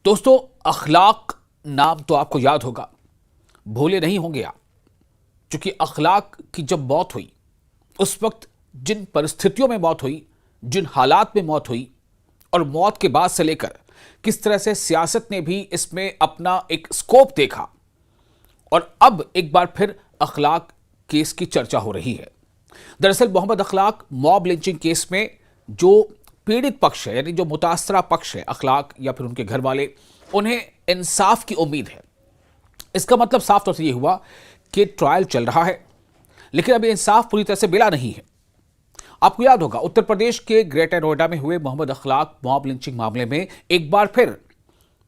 दोस्तों, अखलाक नाम तो आपको याद होगा, भूले नहीं होंगे आप। क्योंकि अखलाक की जब मौत हुई, उस वक्त जिन परिस्थितियों में मौत हुई, जिन हालात में मौत हुई, और मौत के बाद से लेकर किस तरह से सियासत ने भी इसमें अपना एक स्कोप देखा, और अब एक बार फिर अखलाक केस की चर्चा हो रही है। दरअसल मोहम्मद अखलाक मॉब लिंचिंग केस में जो पीड़ित पक्ष है, यानी जो मुतासरा पक्ष है, अखलाक या फिर उनके घर वाले, उन्हें इंसाफ की उम्मीद है। इसका मतलब साफ तौर से यह हुआ कि ट्रायल चल रहा है, लेकिन अभी इंसाफ पूरी तरह से मिला नहीं है। आपको याद होगा, उत्तर प्रदेश के ग्रेटर नोएडा में हुए मोहम्मद अखलाक मॉब लिंचिंग मामले में एक बार फिर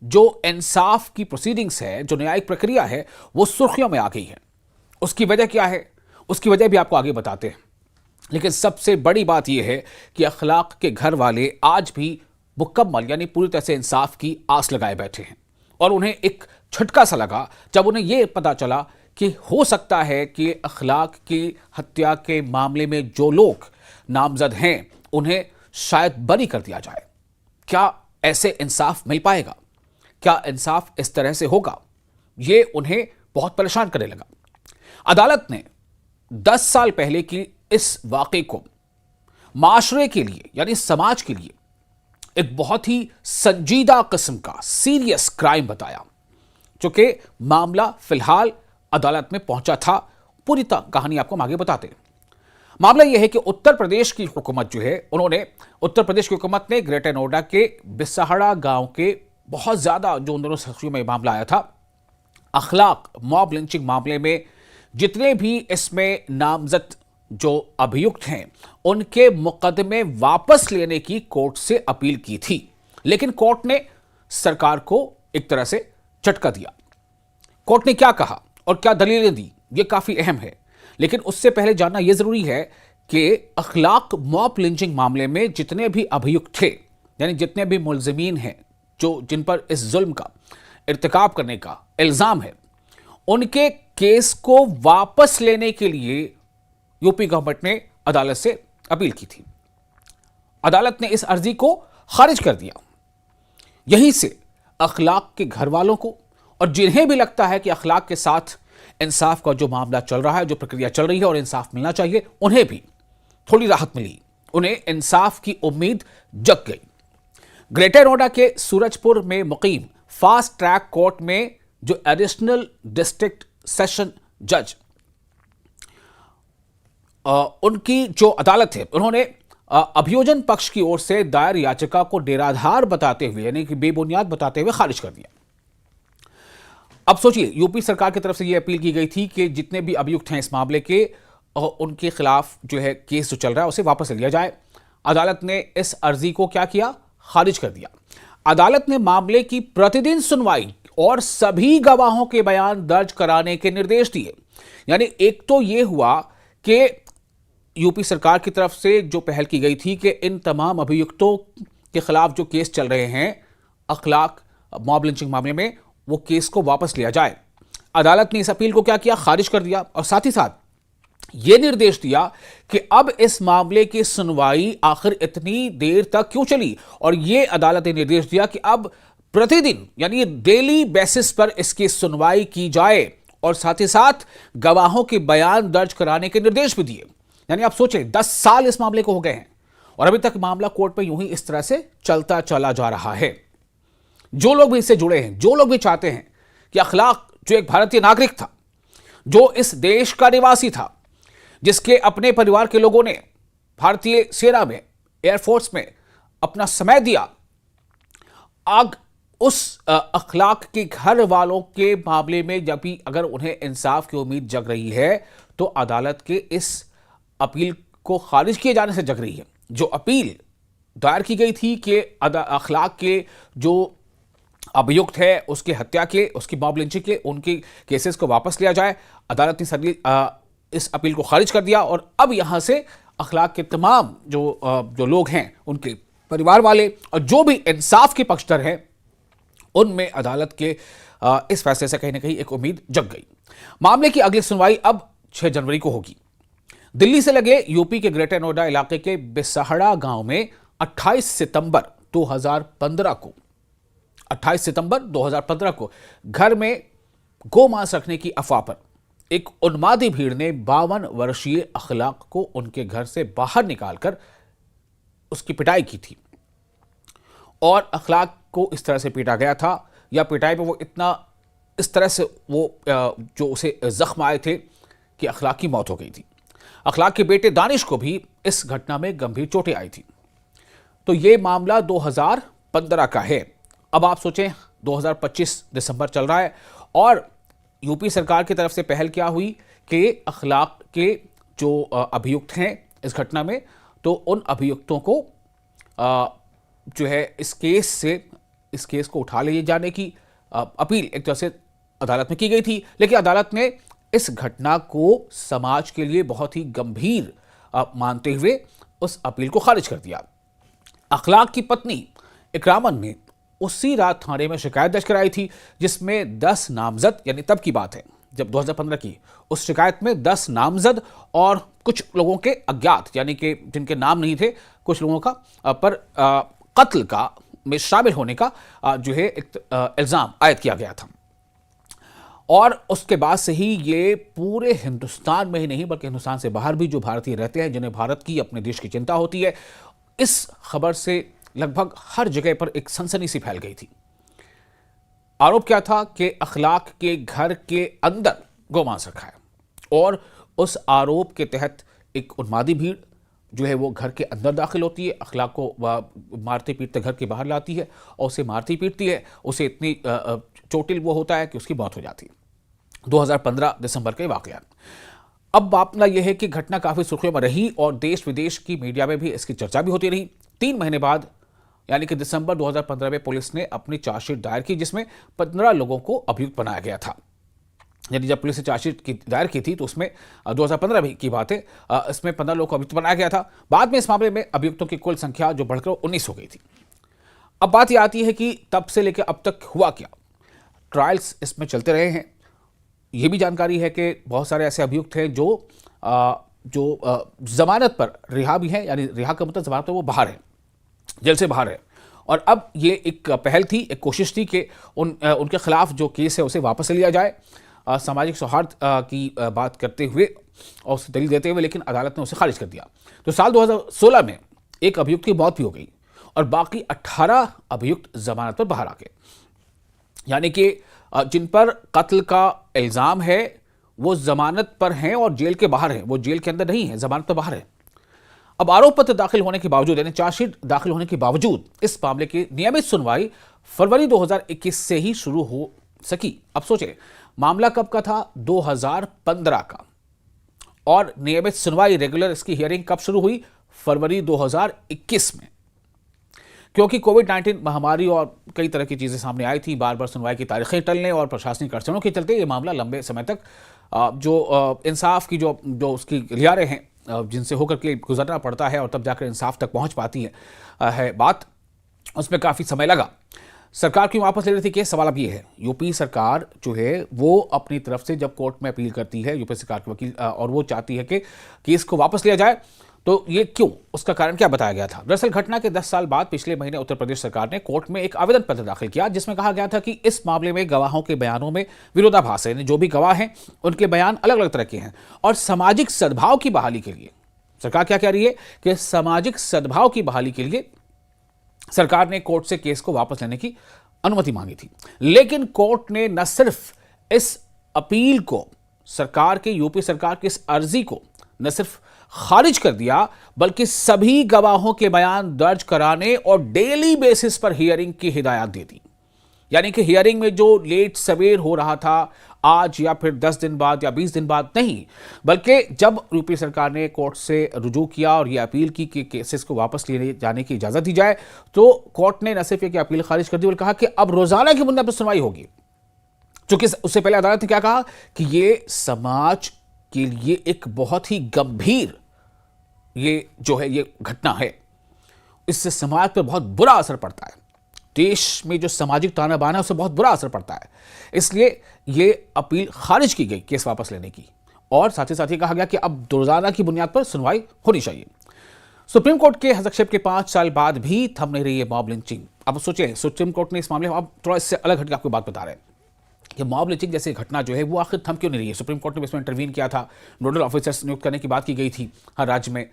जो इंसाफ की प्रोसीडिंग्स है, जो न्यायिक प्रक्रिया है, वो सुर्खियों में आ गई है। उसकी वजह क्या है, उसकी वजह भी आपको आगे बताते हैं। लेकिन सबसे बड़ी बात यह है कि अखलाक के घर वाले आज भी मुकम्मल यानी पूरी तरह से इंसाफ की आस लगाए बैठे हैं। और उन्हें एक झटका सा लगा जब उन्हें यह पता चला कि हो सकता है कि अखलाक की हत्या के मामले में जो लोग नामजद हैं, उन्हें शायद बरी कर दिया जाए। क्या ऐसे इंसाफ मिल पाएगा? क्या इंसाफ इस तरह से होगा? यह उन्हें बहुत परेशान करने लगा। अदालत ने 10 साल पहले की इस वाकये को माशरे के लिए यानी समाज के लिए एक बहुत ही संजीदा किस्म का सीरियस क्राइम बताया। चूंकि मामला फिलहाल अदालत में पहुंचा था, पूरी कहानी आपको हम आगे बताते हैं। मामला यह है कि उत्तर प्रदेश की हुकूमत जो है, उत्तर प्रदेश की हुकूमत ने ग्रेटर नोएडा के बिसाहड़ा गांव के बहुत ज्यादा जो उन दोनों शख्सियों में मामला आया था, अखलाक मॉब लिंचिंग मामले में जितने भी इसमें नामजद जो अभियुक्त हैं, उनके मुकदमे वापस लेने की कोर्ट से अपील की थी। लेकिन कोर्ट ने सरकार को एक तरह से झटका दिया। कोर्ट ने क्या कहा और क्या दलीलें दी, यह काफी अहम है। लेकिन उससे पहले जानना यह जरूरी है कि अखलाक मॉब लिंचिंग मामले में जितने भी अभियुक्त थे, यानी जितने भी मुलजिमीन हैं, जो जिन पर इस जुल्म का इर्तिकाब करने का इल्जाम है, उनके केस को वापस लेने के लिए यूपी गवर्नमेंट ने अदालत से अपील की थी। अदालत ने इस अर्जी को खारिज कर दिया। यहीं से अखलाक के घर वालों को और जिन्हें भी लगता है कि अखलाक के साथ इंसाफ का जो मामला चल रहा है, जो प्रक्रिया चल रही है और इंसाफ मिलना चाहिए, उन्हें भी थोड़ी राहत मिली। उन्हें इंसाफ की उम्मीद जग गई। ग्रेटर नोएडा के सूरजपुर में मुकीम फास्ट ट्रैक कोर्ट में जो एडिशनल डिस्ट्रिक्ट सेशन जज उनकी जो अदालत है, उन्होंने अभियोजन पक्ष की ओर से दायर याचिका को निराधार बताते हुए, यानी कि बेबुनियाद बताते हुए खारिज कर दिया। अब सोचिए, यूपी सरकार की तरफ से यह अपील की गई थी कि जितने भी अभियुक्त हैं इस मामले के, उनके खिलाफ जो है केस जो चल रहा है उसे वापस लिया जाए। अदालत ने इस अर्जी को क्या किया? खारिज कर दिया। अदालत ने मामले की प्रतिदिन सुनवाई और सभी गवाहों के बयान दर्ज कराने के निर्देश दिए। यानी एक तो यह हुआ कि यूपी सरकार की तरफ से जो पहल की गई थी कि इन तमाम अभियुक्तों के खिलाफ जो केस चल रहे हैं अखलाक मॉब लिंचिंग मामले में, वो केस को वापस लिया जाए। अदालत ने इस अपील को क्या किया? खारिज कर दिया। और साथ ही साथ यह निर्देश दिया कि अब इस मामले की सुनवाई आखिर इतनी देर तक क्यों चली, और यह अदालत ने निर्देश दिया कि अब प्रतिदिन यानी डेली बेसिस पर इसकी सुनवाई की जाए, और साथ ही साथ गवाहों के बयान दर्ज कराने के निर्देश भी दिए। यानी आप सोचें, 10 साल इस मामले को हो गए हैं और अभी तक मामला कोर्ट में यूं ही इस तरह से चलता चला जा रहा है। जो लोग भी इससे जुड़े हैं, जो लोग भी चाहते हैं कि अखलाक जो एक भारतीय नागरिक था, जो इस देश का निवासी था, जिसके अपने परिवार के लोगों ने भारतीय सेना में, एयरफोर्स में अपना समय दिया, आग उस अखलाक के घर वालों के मामले में जब भी अगर उन्हें इंसाफ की उम्मीद जग रही है, तो अदालत के इस अपील को खारिज किए जाने से जग रही है। जो अपील दायर की गई थी कि अखलाक के जो अभियुक्त है, उसके हत्या के, उसकी मॉब लिंचिंग के, उनके केसेस को वापस लिया जाए, अदालत ने इस अपील को खारिज कर दिया। और अब यहां से अखलाक के तमाम जो लोग हैं, उनके परिवार वाले और जो भी इंसाफ के पक्षधर हैं, उनमें अदालत के इस फैसले से कहीं ना कहीं एक उम्मीद जग गई। मामले की अगली सुनवाई अब 6 जनवरी को होगी। दिल्ली से लगे यूपी के ग्रेटर नोएडा इलाके के बिसाहड़ा गांव में 28 सितंबर 2015 को 28 सितंबर 2015 को घर में गोमांस रखने की अफवाह पर एक उन्मादी भीड़ ने 52 वर्षीय अखलाक को उनके घर से बाहर निकालकर उसकी पिटाई की थी। और अखलाक को इस तरह से पीटा गया था, या पिटाई में वो इतना इस तरह से वो जो उसे जख्म आए थे कि अखलाक की मौत हो गई थी। अखलाक के बेटे दानिश को भी इस घटना में गंभीर चोटें आई थी। तो ये मामला 2015 का है। अब आप सोचें 2025 दिसंबर चल रहा है और यूपी सरकार की तरफ से पहल क्या हुई कि अखलाक के जो अभियुक्त हैं इस घटना में, तो उन अभियुक्तों को जो है इस केस को उठा ले जाने की अपील एक तरह से अदालत में की गई थी। लेकिन अदालत ने इस घटना को समाज के लिए बहुत ही गंभीर मानते हुए उस अपील को खारिज कर दिया। अखलाक की पत्नी इकरामन ने उसी रात थाने में शिकायत दर्ज कराई थी, जिसमें 10 नामजद, यानी तब की बात है जब 2015 की, उस शिकायत में 10 नामजद और कुछ लोगों के अज्ञात, यानी कि जिनके नाम नहीं थे, कुछ लोगों का पर कत्ल का में शामिल होने का जो है एक इल्जाम आयद किया गया था। और उसके बाद से ही ये पूरे हिंदुस्तान में ही नहीं बल्कि हिंदुस्तान से बाहर भी जो भारतीय रहते हैं, जिन्हें भारत की, अपने देश की चिंता होती है, इस खबर से लगभग हर जगह पर एक सनसनी सी फैल गई थी। आरोप क्या था कि अखलाक के घर के अंदर गोमांस रखा है, और उस आरोप के तहत एक उन्मादी भीड़ जो है वो घर के अंदर दाखिल होती है, अखलाक को मारते पीटते घर के बाहर लाती है और उसे मारती पीटती है। उसे इतनी चोटिल वो होता है कि उसकी मौत हो जाती है। 2015 दिसंबर के वाकया। अब मामला यह है कि घटना काफ़ी सुर्खियों में रही और देश विदेश की मीडिया में भी इसकी चर्चा भी होती रही। 3 महीने बाद यानी कि दिसंबर 2015 में पुलिस ने अपनी चार्जशीट दायर की, जिसमें 15 लोगों को अभियुक्त बनाया गया था। यानी जब पुलिस ने चार्जशीट दायर की थी तो उसमें 2015 की बात है, इसमें 15 लोगों को अभियुक्त बनाया गया था। बाद में इस मामले में अभियुक्तों की कुल संख्या जो बढ़कर 19 हो गई थी। अब बात यह आती है कि तब से लेकर अब तक हुआ क्या। ट्रायल्स इसमें चलते रहे हैं। यह भी जानकारी है कि बहुत सारे ऐसे अभियुक्त हैं जो जमानत पर रिहा भी हैं, यानी रिहा का मतलब जमानत पर वो बाहर है, जेल से बाहर है। और अब ये एक पहल थी, एक कोशिश थी कि उनके खिलाफ जो केस है उसे वापस लिया जाए, सामाजिक सौहार्द की बात करते हुए और उसे दलील देते हुए, लेकिन अदालत ने उसे खारिज कर दिया। तो साल 2016 में एक अभियुक्त की मौत भी हो गई और बाकी 18 अभियुक्त जमानत पर बाहर आ गए। यानी कि जिन पर कत्ल का इल्ज़ाम है वो जमानत पर हैं और जेल के बाहर हैं, वो जेल के अंदर नहीं है, जमानत पर बाहर है। अब आरोप पत्र दाखिल होने के बावजूद, यानी चार्जशीट दाखिल होने के बावजूद, इस मामले की नियमित सुनवाई फरवरी 2021 से ही शुरू हो सकी। अब सोचिए मामला कब का था, 2015 का, और नियमित सुनवाई रेगुलर इसकी हियरिंग कब शुरू हुई, फरवरी 2021 में। क्योंकि कोविड-19 महामारी और कई तरह की चीजें सामने आई थी, बार बार सुनवाई की तारीखें टलने और प्रशासनिक अड़चनों के चलते ये मामला लंबे समय तक जो इंसाफ की जो उसकी लियारें हैं जिनसे होकर के गुजरना पड़ता है और तब जाकर इंसाफ तक पहुंच पाती है बात, उसमें काफ़ी समय लगा। सरकार क्यों वापस ले रही थी केस, सवाल अब ये है। यूपी सरकार जो है वो अपनी तरफ से जब कोर्ट में अपील करती है, यूपी सरकार के वकील, और वो चाहती है कि केस को वापस लिया जाए, तो ये क्यों, उसका कारण क्या बताया गया था। दरअसल घटना के 10 साल बाद पिछले महीने उत्तर प्रदेश सरकार ने कोर्ट में एक आवेदन पत्र दाखिल किया, जिसमें कहा गया था कि इस मामले में गवाहों के बयानों में विरोधाभास है। जो भी गवाह हैं उनके बयान अलग अलग तरह के हैं, और सामाजिक सद्भाव की बहाली के लिए सरकार क्या कह रही है कि सामाजिक सद्भाव की बहाली के लिए सरकार ने कोर्ट से केस को वापस लेने की अनुमति मांगी थी। लेकिन कोर्ट ने न सिर्फ इस अपील को, सरकार के, यूपी सरकार की इस अर्जी को न सिर्फ खारिज कर दिया, बल्कि सभी गवाहों के बयान दर्ज कराने और डेली बेसिस पर हियरिंग की हिदायत दे दी। यानी कि हियरिंग में जो लेट सवेर हो रहा था, आज या फिर 10 दिन बाद या 20 दिन बाद नहीं, बल्कि जब यूपी सरकार ने कोर्ट से रुजू किया और यह अपील की कि केसेस को वापस ले जाने की इजाजत दी जाए, तो कोर्ट ने न सिर्फ एक अपील खारिज कर दी और कहा कि अब रोजाना की बुनियाद पर सुनवाई होगी। क्योंकि उससे पहले अदालत ने क्या कहा कि ये समाज के लिए एक बहुत ही गंभीर ये जो है ये घटना है, इससे समाज पर बहुत बुरा असर पड़ता है, देश में जो सामाजिक ताना बाना है उससे बहुत बुरा असर पड़ता है। इसलिए ये अपील खारिज की गई केस वापस लेने की, और साथ ही ये कहा गया कि अब रोजाना की बुनियाद पर सुनवाई होनी चाहिए। सुप्रीम कोर्ट के हस्तक्षेप के 5 साल बाद भी थम नहीं रही है मॉब लिंचिंग। अब सोचिए, सुप्रीम कोर्ट ने इस मामले में, अब थोड़ा इससे अलग हटके आपको बात बता रहे हैं कि मॉब लिंचिंग जैसी घटना जो है वो आखिर थम क्यों नहीं रही है। सुप्रीम कोर्ट ने इसमें इंटरवीन किया था, नोडल ऑफिसर्स नियुक्त करने की बात की गई थी हर राज्य में,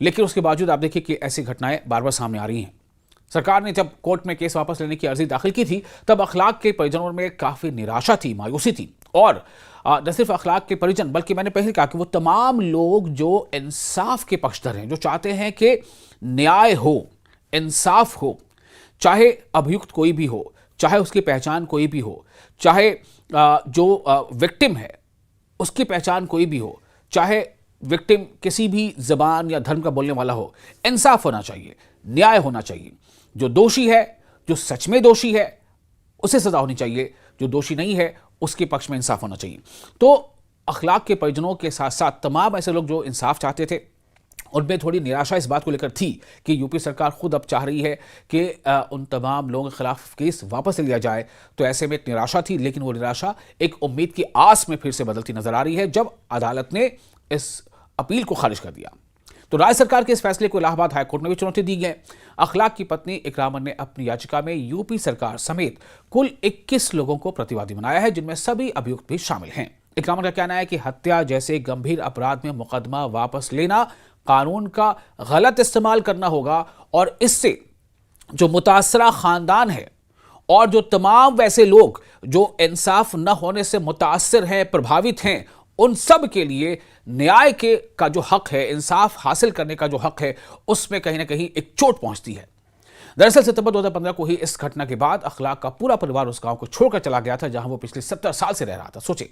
लेकिन उसके बावजूद आप देखिए कि ऐसी घटनाएं बार बार सामने आ रही हैं। सरकार ने जब कोर्ट में केस वापस लेने की अर्जी दाखिल की थी तब अखलाक के परिजनों में काफी निराशा थी, मायूसी थी। और न सिर्फ अखलाक के परिजन, बल्कि मैंने पहले कहा कि वो तमाम लोग जो इंसाफ के पक्षधर हैं, जो चाहते हैं कि न्याय हो, इंसाफ हो, चाहे अभियुक्त कोई भी हो, चाहे उसकी पहचान कोई भी हो, चाहे जो विक्टिम है उसकी पहचान कोई भी हो, चाहे विक्टिम किसी भी जबान या धर्म का बोलने वाला हो, इंसाफ होना चाहिए, न्याय होना चाहिए। जो दोषी है, जो सच में दोषी है, उसे सजा होनी चाहिए, जो दोषी नहीं है उसके पक्ष में इंसाफ होना चाहिए। तो अखलाक के परिजनों के साथ साथ तमाम ऐसे लोग जो इंसाफ चाहते थे, उनमें थोड़ी निराशा इस बात को लेकर थी कि यूपी सरकार खुद अब चाह रही है कि उन तमाम लोगों के खिलाफ केस वापस लिया जाए। तो ऐसे में एक निराशा थी, लेकिन वो निराशा एक उम्मीद की आस में फिर से बदलती नजर आ रही है जब अदालत ने इस अपील को खारिज कर दिया। तो राज्य सरकार के इस फैसले को इलाहाबाद हाईकोर्ट में भी चुनौती दी है। अखलाक की पत्नी इकरामन ने अपनी याचिका में यूपी सरकार समेत कुल 21 लोगों को प्रतिवादी बनाया है, जिनमें सभी अभियुक्त भी शामिल हैं। इकरामन का कहना है कि हत्या जैसे गंभीर अपराध में मुकदमा वापस लेना कानून का गलत इस्तेमाल करना होगा और इससे जो मुतासरा खानदान है और जो तमाम वैसे लोग जो इंसाफ न होने से मुतासर हैं, प्रभावित हैं, उन सब के लिए न्याय के का जो हक है, इंसाफ हासिल करने का जो हक है, उसमें कहीं ना कहीं एक चोट पहुंचती है। दरअसल सितंबर 2015 को ही इस घटना के बाद अखलाक का पूरा परिवार उस गांव को छोड़कर चला गया था जहां वो पिछले 70 साल से रह रहा था। सोचे,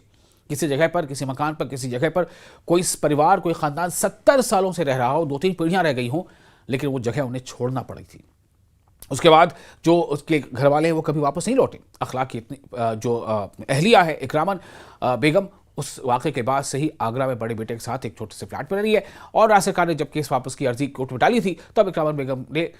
किसी जगह पर, किसी मकान पर, किसी जगह पर कोई परिवार, कोई खानदान 70 सालों से रह रहा हो, 2-3 पीढ़ियां रह गई हों, लेकिन वो जगह उन्हें छोड़ना पड़ी थी। उसके बाद जो उसके घर वाले हैं वो कभी वापस नहीं लौटे। अखलाक की इतनी जो अहलिया है इकरामन बेगम, उस वाक़े के बाद से ही आगरा में बड़े बेटे के साथ एक छोटे से फ्लैट पर रही है। और राज्य सरकार ने जब केस वापस की अर्जी कोर्ट में डाली थी तब इकरामन बेगम ने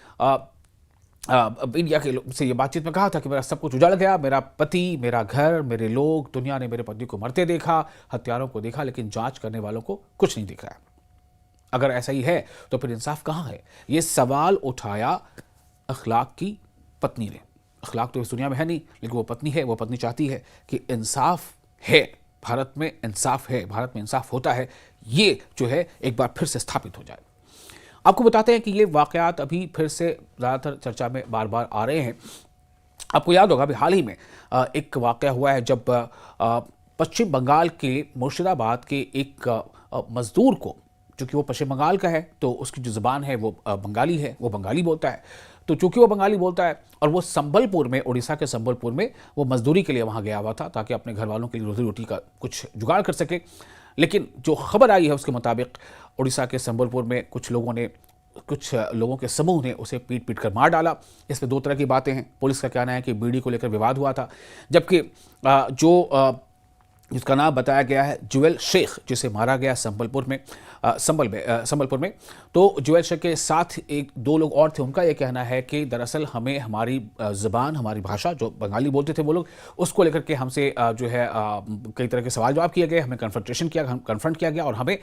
मीडिया के से ये बातचीत में कहा था कि मेरा सब कुछ उजाड़ गया, मेरा पति, मेरा घर, मेरे लोग, दुनिया ने मेरे पति को मरते देखा, हत्यारों को देखा, लेकिन जांच करने वालों को कुछ नहीं दिख रहा है। अगर ऐसा ही है तो फिर इंसाफ कहाँ है? ये सवाल उठाया अखलाक की पत्नी ने। अखलाक तो इस दुनिया में है नहीं, लेकिन वो पत्नी है। वो पत्नी चाहती है कि इंसाफ है, भारत में इंसाफ है, भारत में इंसाफ होता है, ये जो है एक बार फिर से स्थापित हो जाए। आपको बताते हैं कि ये वाकयात अभी फिर से ज़्यादातर चर्चा में बार बार आ रहे हैं। आपको याद होगा अभी हाल ही में एक वाकया हुआ है जब पश्चिम बंगाल के मुर्शिदाबाद के एक मजदूर को, चूँकि वो पश्चिम बंगाल का है तो उसकी जो ज़ुबान है वो बंगाली है, वो बंगाली बोलता है। तो चूँकि वो बंगाली बोलता है और वो संबलपुर में, उड़ीसा के संबलपुर में वो मजदूरी के लिए वहाँ गया हुआ था ताकि अपने घर वालों के लिए रोजी रोटी का कुछ जुगाड़ कर सके। लेकिन जो खबर आई है उसके मुताबिक उड़ीसा के संबलपुर में कुछ लोगों के समूह ने उसे पीट पीट कर मार डाला। इसमें 2 तरह की बातें हैं। पुलिस का कहना है कि बीड़ी को लेकर विवाद हुआ था, जबकि जिसका नाम बताया गया है जुएल शेख, जिसे मारा गया संबलपुर में, तो जुएल शेख के साथ 1-2 लोग और थे। उनका यह कहना है कि दरअसल हमें हमारी ज़बान, हमारी भाषा जो बंगाली बोलते थे वो लोग, उसको लेकर के हमसे जो है कई तरह के सवाल जवाब किए गए, हमें कन्फ्रंट किया गया और हमें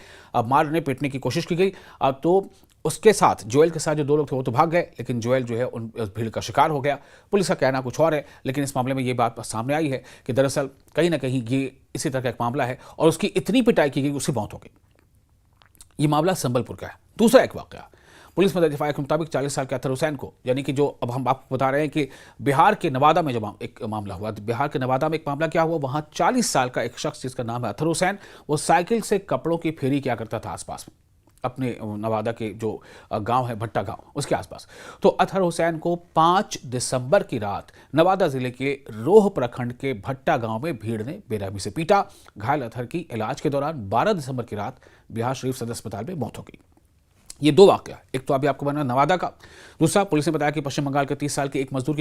मारने पीटने की कोशिश की गई। तो उसके साथ, जुएल के साथ जो 2 लोग थे वो तो भाग गए, लेकिन जुएल जो है उस भीड़ का शिकार हो गया। पुलिस का कहना कुछ और है, लेकिन इस मामले में ये बात सामने आई है कि दरअसल कहीं ना कहीं ये इसी तरह का एक मामला है और उसकी इतनी पिटाई की गई, उसकी मौत हो गई। ये मामला संबलपुर का है। दूसरा एक वाकया, पुलिस में दफाए के मुताबिक 40 साल के अतहर हुसैन को, यानी कि जो अब हम आपको बता रहे हैं कि बिहार के नवादा में जो एक मामला हुआ, बिहार के नवादा में एक मामला क्या हुआ, वहाँ 40 साल का एक शख्स जिसका नाम है अतहर हुसैन, वो साइकिल से कपड़ों की फेरी किया करता था आसपास में, अपने नवादा के जो गांव है भट्टा गांव, उसके आसपास। तो अतहर हुसैन को 5 दिसंबर की रात नवादा जिले के रोह प्रखंड के भट्टा गांव में भीड़ ने बेरहमी से पीटा। घायल अतहर की इलाज के दौरान 12 दिसंबर की रात बिहार शरीफ सदर अस्पताल में मौत हो गई। ये 2 वाकया, एक तो अभी आपको बना नवादा का, दूसरा पुलिस ने बताया कि पश्चिम बंगाल के 30 साल के एक मजदूर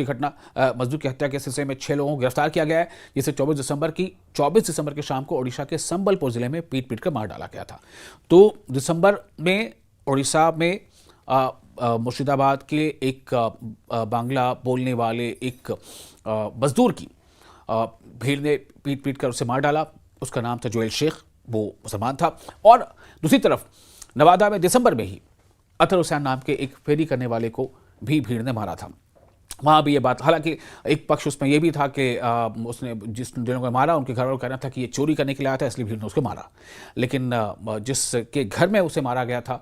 की हत्या के सिलसिले में 6 लोगों को गिरफ्तार किया गया है, जिसे 24 दिसंबर की शाम को ओडिशा के संबलपुर जिले में पीट पीट कर मार डाला गया था। तो दिसंबर में ओडिशा में मुर्शिदाबाद के एक बांग्ला बोलने वाले एक मजदूर की भीड़ ने पीट पीट कर उसे मार डाला। उसका नाम था जुएल शेख, वो मुसलमान था। और दूसरी तरफ नवादा में दिसंबर में ही अतर हुसैन नाम के एक फेरी करने वाले को भी भीड़ ने मारा था। वहाँ भी ये बात, हालांकि एक पक्ष उसमें ये भी था कि उसने जिस जनों को मारा उनके घर वालों का कहना था कि ये चोरी करने के लिए आया था इसलिए भीड़ ने उसको मारा। लेकिन जिसके घर में उसे मारा गया था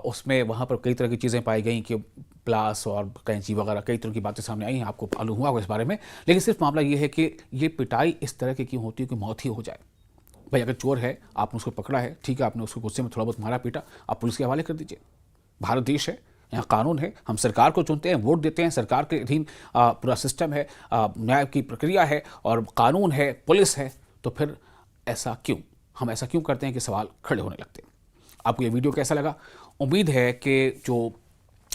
उसमें वहाँ पर कई तरह की चीज़ें पाई गई कि प्लास और कैंची वगैरह कई तरह की बातें सामने आई हैं। आपको मालूम हुआ इस बारे में। लेकिन सिर्फ मामला ये है कि ये पिटाई इस तरह की क्यों होती है कि मौत ही हो जाए। भाई अगर चोर है, आपने उसको पकड़ा है, ठीक है, आपने उसको गुस्से में थोड़ा बहुत मारा पीटा, आप पुलिस के हवाले कर दीजिए। भारत देश है, यहाँ कानून है, हम सरकार को चुनते हैं, वोट देते हैं, सरकार के अधीन पूरा सिस्टम है, न्याय की प्रक्रिया है और कानून है, पुलिस है। तो फिर ऐसा क्यों, हम ऐसा क्यों करते हैं कि सवाल खड़े होने लगते हैं। आपको ये वीडियो कैसा लगा? उम्मीद है कि जो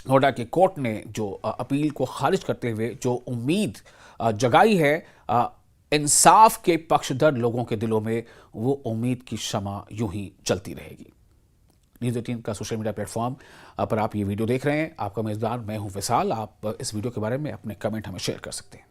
नोएडा के कोर्ट ने जो अपील को खारिज करते हुए जो उम्मीद जगाई है इंसाफ के पक्षधर लोगों के दिलों में, वो उम्मीद की शमा यूं ही चलती रहेगी। न्यूज़ 18 का सोशल मीडिया प्लेटफॉर्म पर आप ये वीडियो देख रहे हैं। आपका मेज़बान मैं हूं विशाल। आप इस वीडियो के बारे में अपने कमेंट हमें शेयर कर सकते हैं।